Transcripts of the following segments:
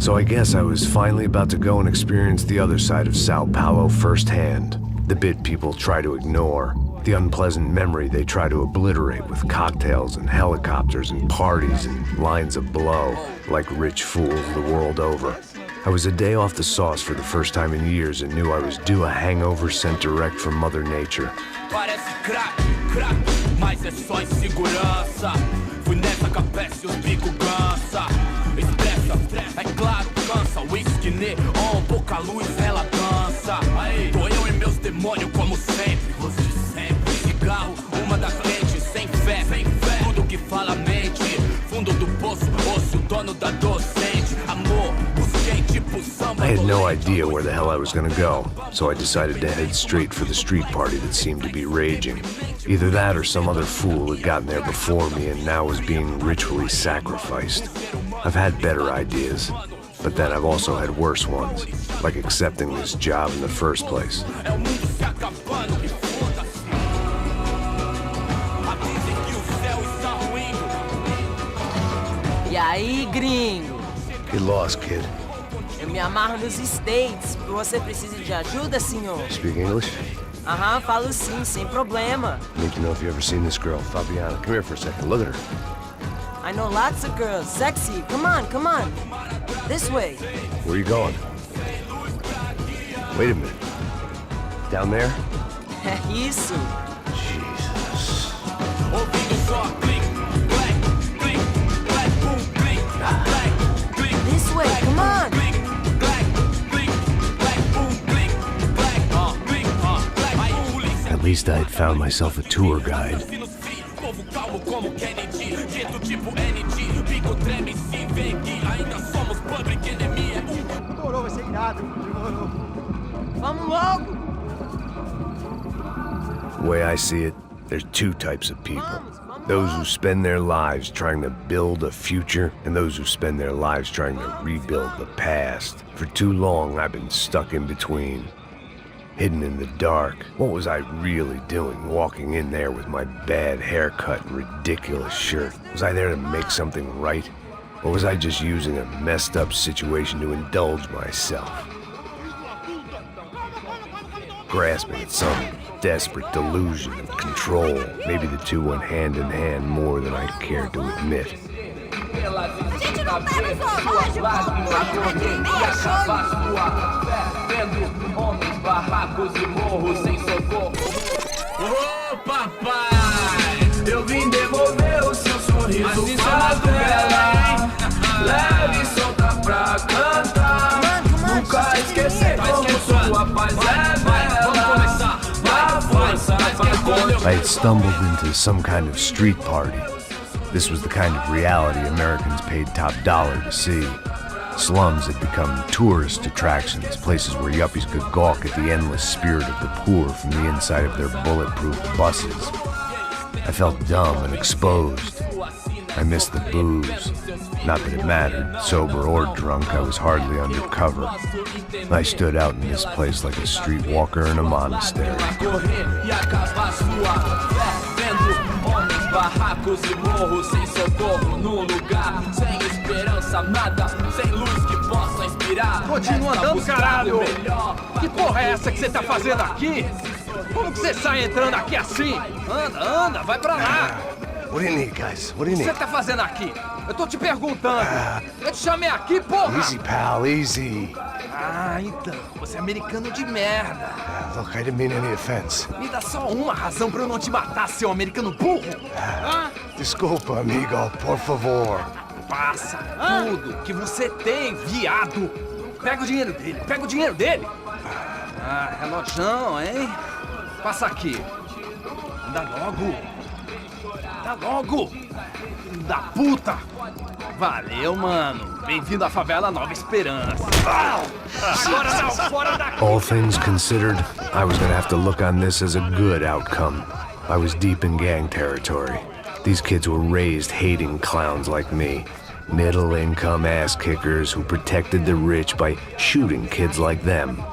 So I guess I was finally about to go and experience the other side of Sao Paulo firsthand. The bit people try to ignore. The unpleasant memory they try to obliterate with cocktails and helicopters and parties and lines of blow, like rich fools the world over. I was a day off the sauce for the first time in years and knew I was due a hangover sent direct from Mother Nature. Parece crack, crack, mas é só insegurança. Fui nessa capeste, os bico cansa. Expressa, é claro, cansa. Whisky, neon, pouca luz, ela dança. Tô eu e meus demônios como sempre. Você sempre. Cigarro, uma da frente, sem fé. Tudo que fala mente. Fundo do poço, osso, dono da docente. Amor, busquei tipo samba. I had no idea where the hell I was gonna go, so I decided to head straight for the street party that seemed to be raging. Either that or some other fool had gotten there before me and now was being ritually sacrificed. I've had better ideas, but then I've also had worse ones, like accepting this job in the first place. E aí, gringo? Get lost, kid. Eu me amarro nos States. Você precisa de ajuda, senhor? Speak English? Aham, falo sim, sem problema. I need to know if you ever seen this girl, Fabiana. Come here for a second. Look at her. I know lots of girls. Sexy. Come on, come on. This way. Where are you going? Wait a minute. Down there? É isso. Jesus. This way, come on. At least I had found myself a tour guide. Vamos logo. The way I see it, there's two types of people. Those who spend their lives trying to build a future, and those who spend their lives trying to rebuild the past. For too long, I've been stuck in between. Hidden in the dark. What was I really doing walking in there with my bad haircut and ridiculous shirt? Was I there to make something right? Or was I just using a messed up situation to indulge myself? Grasping at some desperate delusion of control. Maybe the two went hand in hand more than I cared to admit. Ô papai, eu vim devolver o seu sorriso favela. Leve e solta pra cantar. Nunca esquecer como sua paz é bela. Na força, I had stumbled into some kind of street party. This was the kind of reality Americans paid top dollar to see. Slums had become tourist attractions, places where yuppies could gawk at the endless spirit of the poor from the inside of their bulletproof buses. I felt dumb and exposed. I missed the booze. Not that it mattered, sober or drunk, I was hardly undercover. I stood out in this place like a streetwalker in a monastery. Barracos e morros sem socorro num lugar sem esperança, nada, sem luz que possa inspirar. Continua andando, caralho! Que porra é essa que você tá fazendo aqui? Como que você sai entrando aqui assim? Anda, anda, vai pra lá! What do you need, guys? What do you O que need? você tá fazendo aqui? Eu tô te perguntando. Eu te chamei aqui, porra! Easy, pal, easy. Ah, então, você é americano de merda. Look, I didn't mean any offense. Me dá só uma razão pra eu não te matar, seu americano burro. Desculpa, amigo, por favor. Passa tudo que você tem, viado. Pega o dinheiro dele, pega o dinheiro dele. Ah, relojão, hein? Passa aqui. Anda logo. Anda logo. Filho da puta. Valeu, mano. Bem-vindo à favela Nova Esperança. Agora não, fora daqui. All things considered, I was gonna have to look on this as a good outcome. I was deep in gang territory. These kids were raised hating clowns like me. Middle-income ass-kickers who protected the rich by shooting kids like them.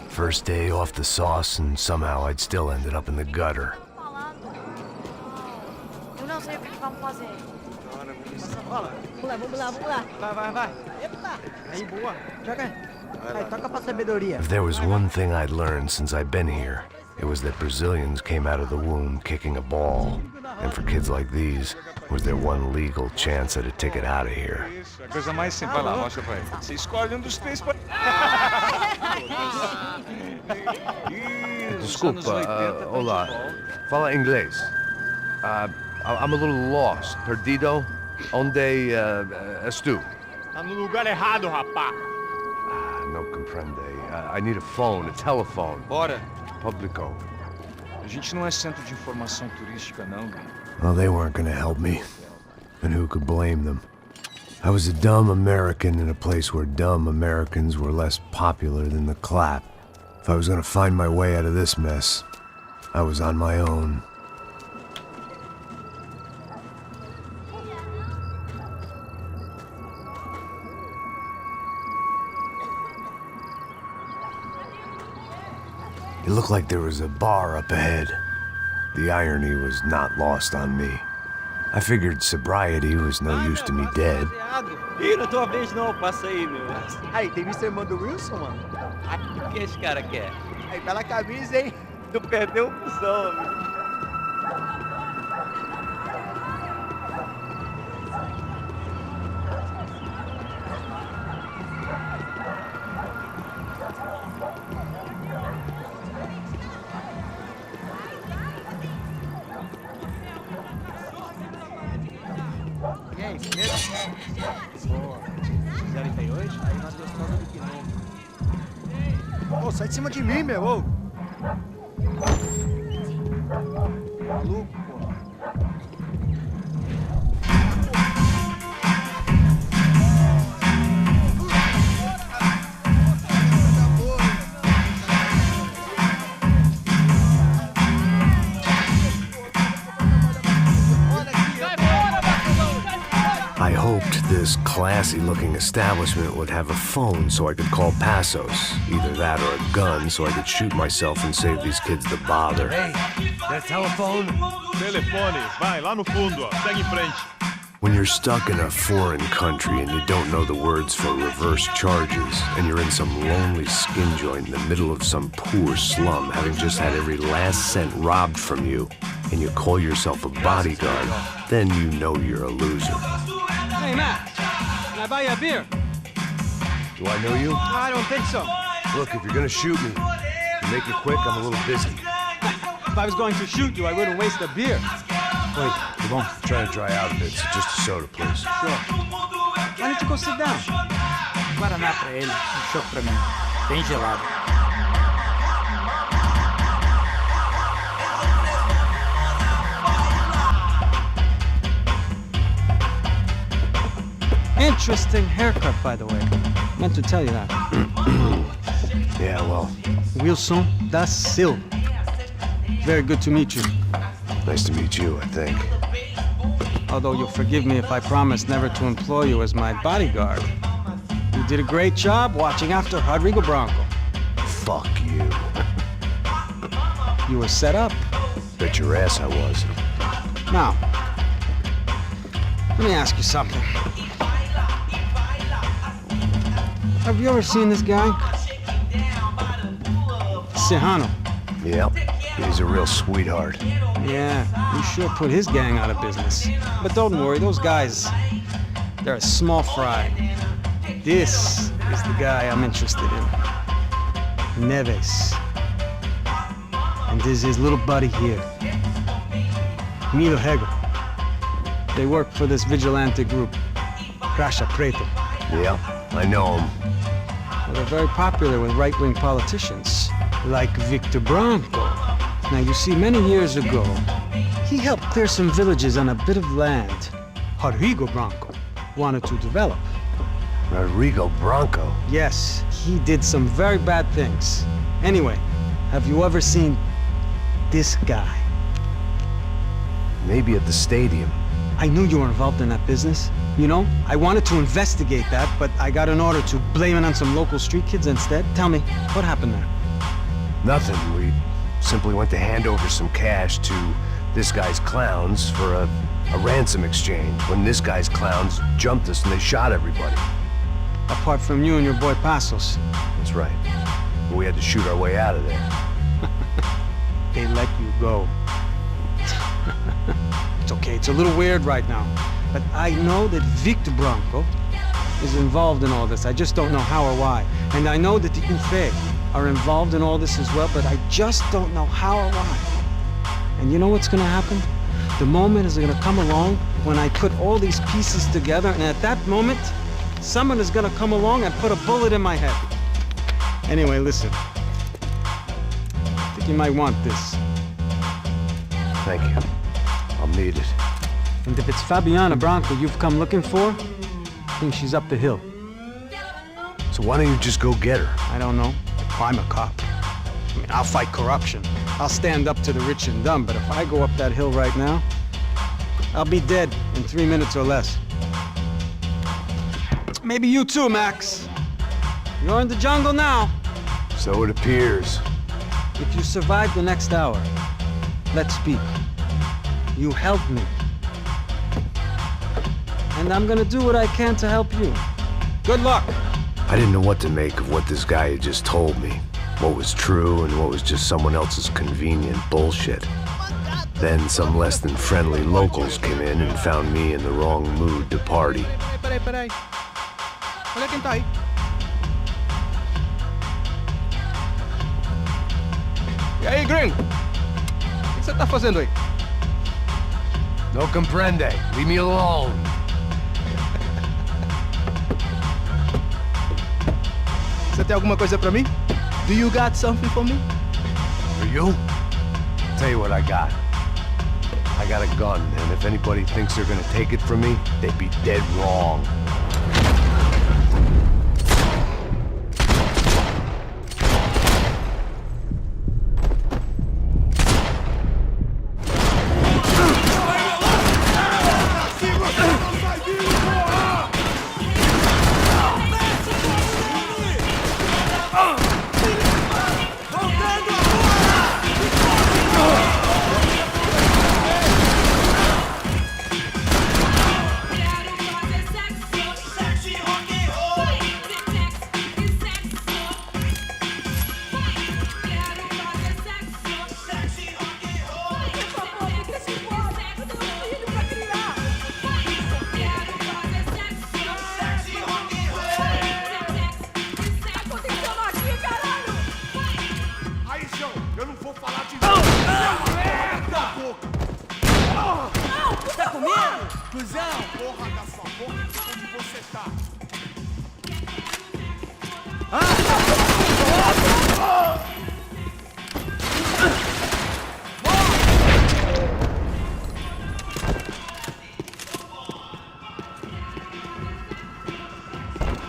First day off the sauce, and somehow I'd still ended up in the gutter. Eu não sei o que vamos vamos lá, vamos lá. Vai. Epa! Aí, boa. Joga aí. Aí, toca pra sabedoria. If there was one thing I'd learned since I'd been here, it was that Brazilians came out of the womb kicking a ball. And for kids like these, was their one legal chance at a ticket out of here. Isso, a coisa mais simples. Vai lá, mostra pra ele. Você escolhe um dos três pra... Desculpa, olá. Fala inglês. I'm a little lost. Perdido? Onde és tu? Tá no lugar errado, rapá. No comprende. I need a phone, a telephone. Bora. Publico. A gente não é centro de informação turística, não, Gui. Well, they weren't gonna help me. And who could blame them? I was a dumb American in a place where dumb Americans were less popular than the clap. If I was gonna find my way out of this mess, I was on my own. It looked like there was a bar up ahead. The irony was not lost on me. I figured sobriety was no use to me dead. Ih, não é tua vez não, passa aí, meu. Aí, tem visto a irmã do Wilson, mano? O que esse cara quer? Aí, bela camisa, hein? Tu perdeu o cuzão, amigo. Quem? Primeiro? Boa. 0,38? Aí nós gostamos do quilômetro. Ô, sai de cima de mim, meu! Ô. Maluco, pô. I hoped this classy-looking establishment would have a phone so I could call Passos. Either that or a gun so I could shoot myself and save these kids the bother. Hey, that telephone? Telefone, vai, lá no fundo, ó. Segue em frente. When you're stuck in a foreign country and you don't know the words for reverse charges, and you're in some lonely skin joint in the middle of some poor slum, having just had every last cent robbed from you, and you call yourself a bodyguard, then you know you're a loser. Hey, Matt. Can I buy you a beer? Do I know you? I don't think so. Look, if you're gonna shoot me, make it quick, I'm a little busy. If I was going to shoot you, I wouldn't waste a beer. Wait, come on. I'm trying to dry out a bit, so just a soda, please. Sure. Why don't you go sit down? Guaraná pra ele, choco pra mim. Bem gelado. Interesting haircut, by the way. Meant to tell you that. Yeah, well, Wilson da Silva. Very good to meet you. nice to meet you, I think. Although you'll forgive me if I promise never to employ you as my bodyguard. You did a great job watching after Rodrigo Branco. Fuck you. You were set up. Bet your ass I was. Now, let me ask you something. Have you ever seen this guy? Serrano. Yep, he's a real sweetheart. Yeah, you sure put his gang out of business. But don't worry, those guys, they're a small fry. This is the guy I'm interested in. Neves. And this is his little buddy here. Milo Hegel. They work for this vigilante group, Crasha Preto. Yep, I know him. Well, they're very popular with right-wing politicians, like Victor Branco. Now, you see, many years ago, he helped clear some villages on a bit of land Rodrigo Branco wanted to develop. Rodrigo Branco? Yes, he did some very bad things. Anyway, have you ever seen this guy? Maybe at the stadium. I knew you were involved in that business. You know, I wanted to investigate that, but I got an order to blame it on some local street kids instead. Tell me, what happened there? Nothing. We simply went to hand over some cash to this guy's clowns for a A ransom exchange when this guy's clowns jumped us and they shot everybody. Apart from you and your boy Passos. That's right. We had to shoot our way out of there. They let you go. It's okay, it's a little weird right now. But I know that Victor Branco is involved in all this. I just don't know how or why. And I know that the UFE are involved in all this as well, but I just don't know how or why. And you know what's gonna happen? The moment is gonna come along when I put all these pieces together, and at that moment, someone is gonna come along and put a bullet in my head. Anyway, listen. I think you might want this. Thank you. I'll need it. And if it's Fabiana Branco you've come looking for, I think she's up the hill. So why don't you just go get her? I don't know. I'm a cop. I mean, I'll fight corruption. I'll stand up to the rich and dumb, but if I go up that hill right now, I'll be dead in 3 minutes or less. Maybe you too, Max. You're in the jungle now. So it appears. If you survive the next hour, let's speak. You help me. And I'm gonna do what I can to help you. Good luck. I didn't know what to make of what this guy had just told me. What was true and what was just someone else's convenient bullshit. Then some less than friendly locals came in and found me in the wrong mood to party. Peraí. Olha quem tá aí. E aí, gringo? O que você tá fazendo aí? No comprende. Leave me alone. Você tem alguma coisa pra mim? Do you got something for me? For you? Tell you what I got. I got a gun, and if anybody thinks they're gonna take it from me, they'd be dead wrong.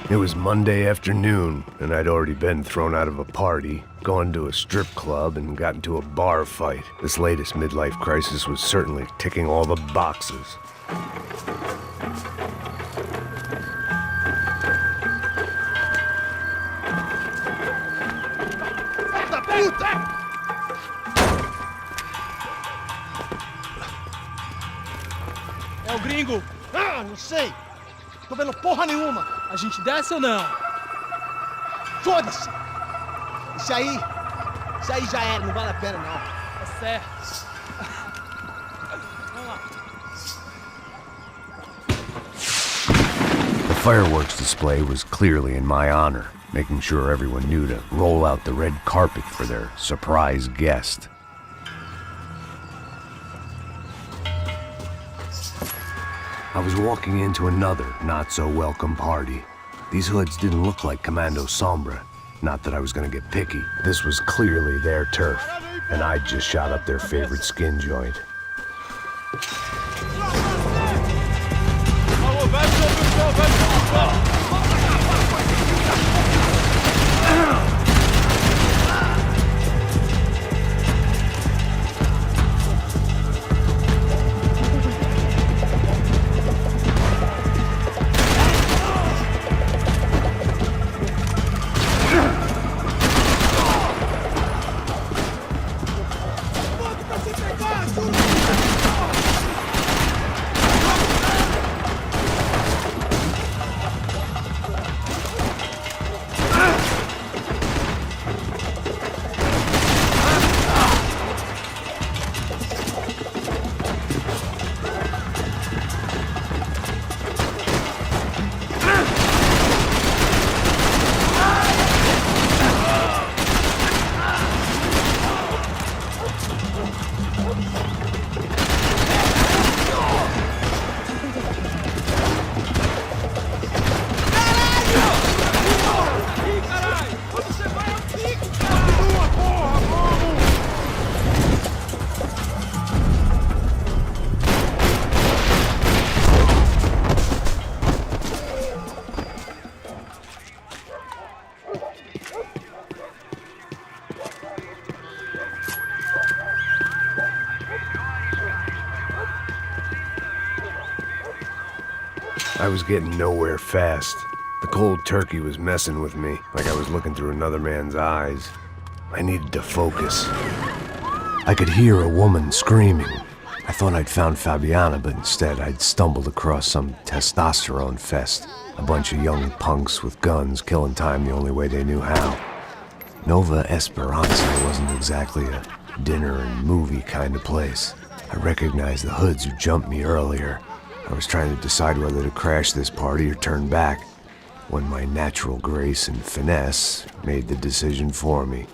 It was Monday afternoon, and I'd already been thrown out of a party, gone to a strip club, and got into a bar fight. This latest midlife crisis was certainly ticking all the boxes. É o gringo. Ah, não sei. Tô vendo porra nenhuma. A gente desce ou não? Foda-se. Isso aí já era, não vale a pena não. Tá certo. Vamos lá. The fireworks display was clearly in my honor, making sure everyone knew to roll out the red carpet for their surprise guest. I was walking into another not-so-welcome party. These hoods didn't look like Commando Sombra. Not that I was gonna get picky. This was clearly their turf, and I'd just shot up their favorite skin joint. Pra se pegar, I was getting nowhere fast. The cold turkey was messing with me, like I was looking through another man's eyes. I needed to focus. I could hear a woman screaming. I thought I'd found Fabiana, but instead I'd stumbled across some testosterone fest. A bunch of young punks with guns killing time the only way they knew how. Nova Esperanza wasn't exactly a dinner and movie kind of place. I recognized the hoods who jumped me earlier. I was trying to decide whether to crash this party or turn back, when my natural grace and finesse made the decision for me.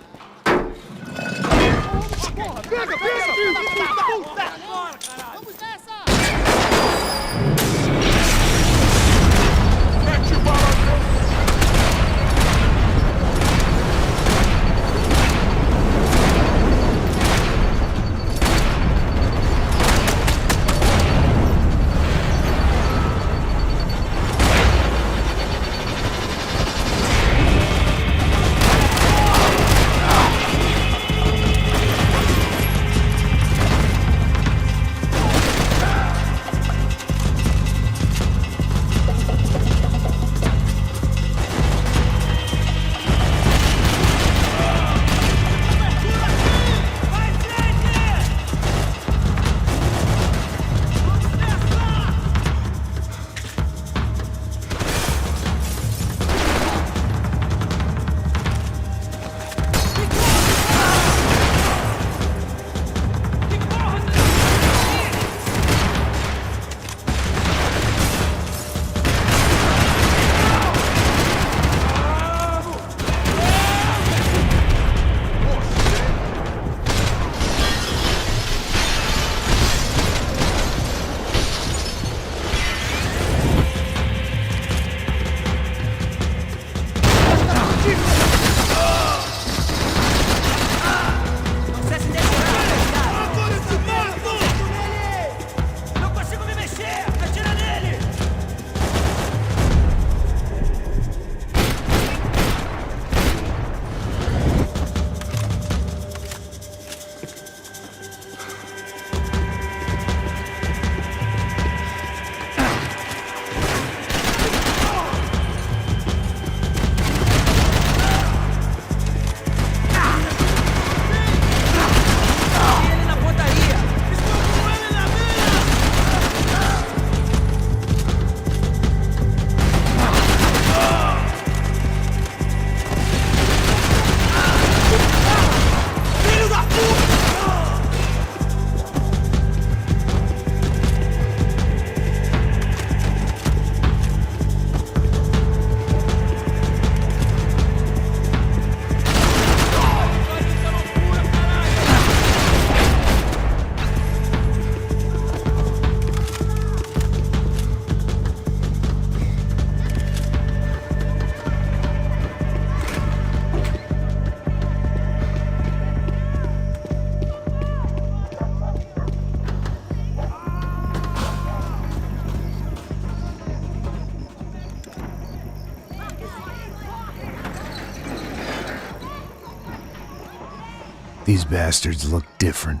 These bastards looked different,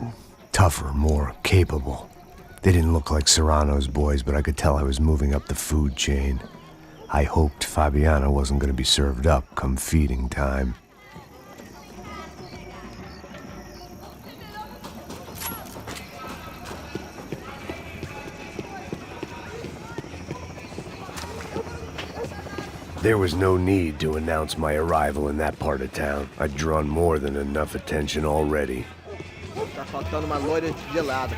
tougher, more capable. They didn't look like Serrano's boys, but I could tell I was moving up the food chain. I hoped Fabiana wasn't going to be served up come feeding time. There was no need to announce my arrival in that part of town. I'd drawn more than enough attention already. Tá faltando uma loira gelada.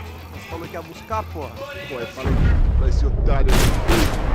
Falou que ia buscar, porra. Pô, eu falei Pra esse otário aí.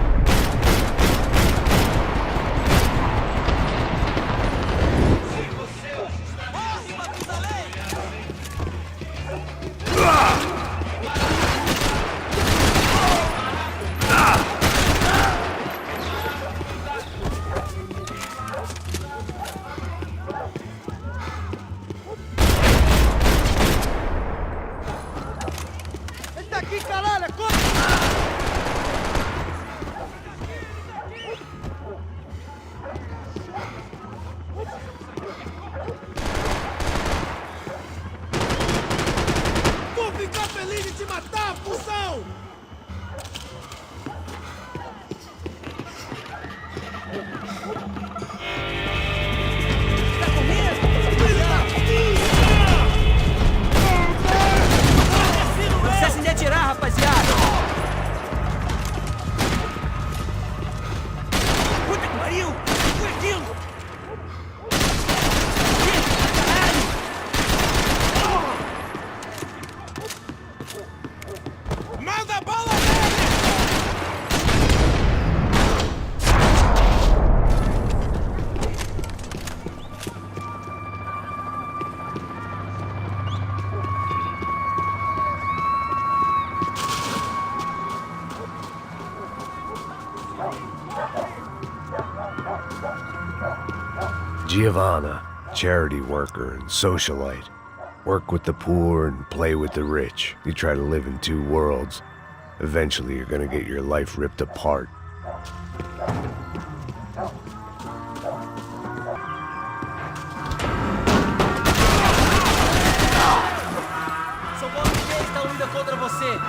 Giovanna, charity worker and socialite. Work with the poor and play with the rich. You try to live in two worlds. Eventually, you're gonna get your life ripped apart. São português estão indo contra você.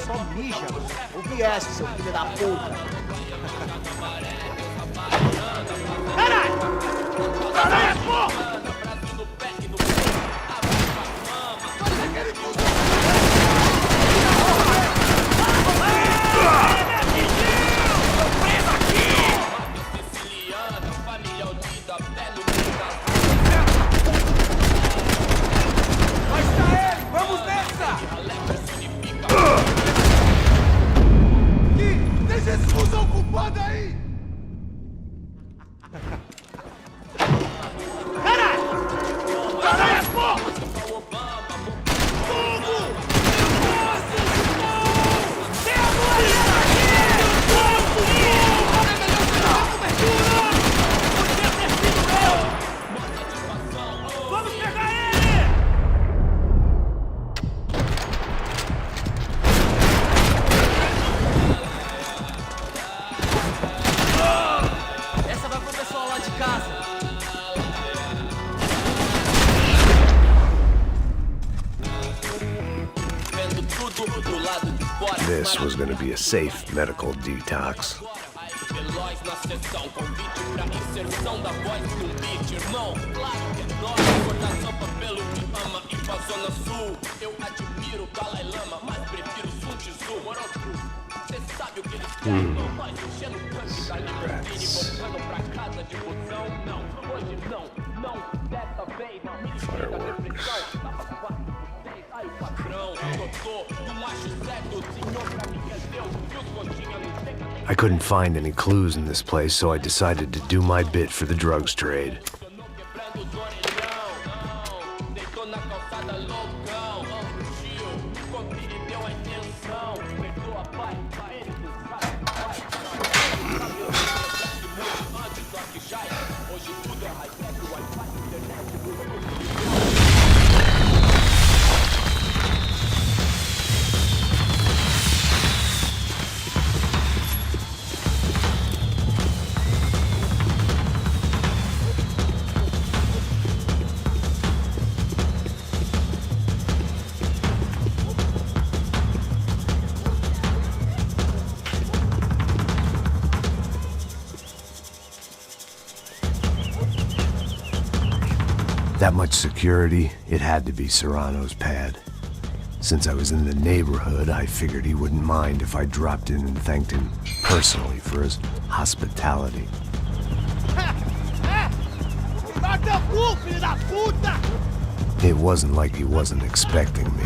Só mija. Ouvi essa, seu filho da puta. Caralho! Caralho, porra! Esse fusão culpado aí! Caralho! Caralho, porra! Fogo! Vamos pegar ele! Essa vai pro pessoal lá de casa. This was gonna be a safe medical detox. Veloz na sessão, convite pra inserção da voz num beat, irmão. Claro que é nóis, cortação pelo que ama e pra zona sul. Eu admiro o Dalai Lama, mas prefiro Sun Tzu. Moroso, cê sabe o que eles querem. Nós enchendo o tanque da Libertine, voltando pra casa de busão. Não, hoje não, dessa vez não. Ministério da depressão, tava 4, 6, aí o patrão. Doutor, do macho cego, senhor pra mim é Deus. E os gotinhas no seco. I couldn't find any clues in this place, so I decided to do my bit for the drugs trade. That much security, it had to be Serrano's pad. Since I was in the neighborhood, I figured he wouldn't mind if I dropped in and thanked him personally for his hospitality. It wasn't like he wasn't expecting me.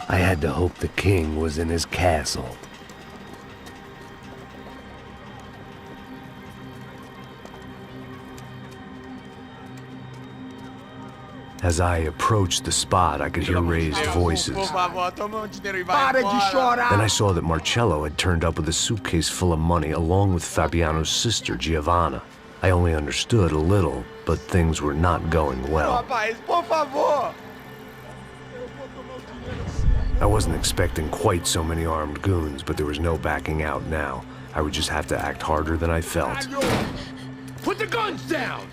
I had to hope the king was in his castle. As I approached the spot, I could hear raised voices. Then I saw that Marcello had turned up with a suitcase full of money along with Fabiano's sister, Giovanna. I only understood a little, but things were not going well. I wasn't expecting quite so many armed goons, but there was no backing out now. I would just have to act harder than I felt. Put the guns down!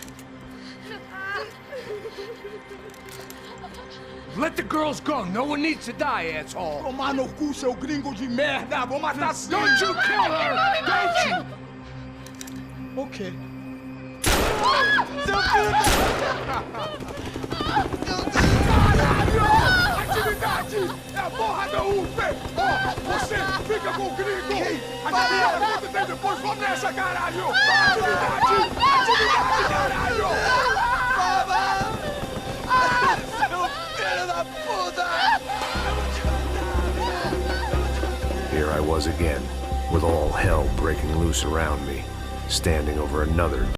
Let the girls go. No one needs to die, asshole. Tomar no cu, seu gringo de merda! Vou matar sim! Don't you kill her! Don't you! Ok. Seu filho Caralho! Atividade! É a porra da UP! Ó, você fica com o gringo! A gente tem depois, vamos nessa, caralho! Atividade! Atividade, caralho! Here I was again, with all hell breaking loose around me, standing over another